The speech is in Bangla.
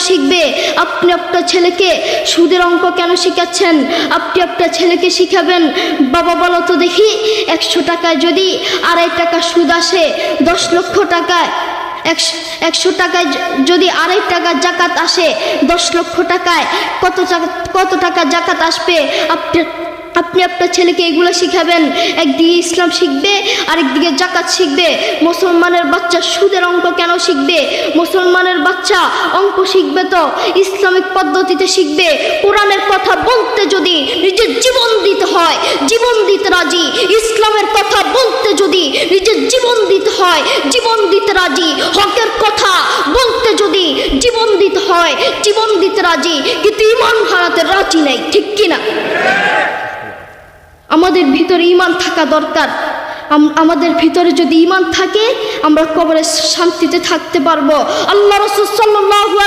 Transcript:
শিখবে? আপনি আপনার ছেলেকে সুদের অঙ্ক কেন শিখাচ্ছেন? আপনি আপনার ছেলেকে শিখাবেন, বাবা বলো তো দেখি, 100 টাকায় যদি 2.5 টাকা সুদ আসে, 10 লক্ষ টাকায় 100 টাকায় যদি 2.5 টাকা জাকাত আসে, 10 লক্ষ টাকায় কত টাকা জাকাত আসবে? আপনি আপনার ছেলেকে এগুলো শিখাবেন। একদিকে ইসলাম শিখবে, আরেকদিকে জাকাত শিখবে। মুসলমানের বাচ্চা সুদের অঙ্ক কেন শিখবে? মুসলমানের বাচ্চা অঙ্ক শিখবে তো ইসলামিক পদ্ধতিতে শিখবে। কোরআনের কথা বলতে যদি নিজের জীবন দিতে হয়, জীবন দিতে রাজি। ইসলামের কথা বলতে যদি নিজের জীবন দিতে হয়, জীবন দিতে রাজি। হকের কথা বলতে যদি জীবন দিতে হয়, জীবন দিতে রাজি। কিন্তু ঈমান হারাতে রাজি নাই, ঠিক কিনা? আমাদের ভিতরে ঈমান থাকা দরকার। আমাদের ভিতরে যদি ঈমান থাকে, আমরা কবরে শান্তিতে থাকতে পারবো। আল্লাহ রাসূল সাল্লাল্লাহু আলাইহি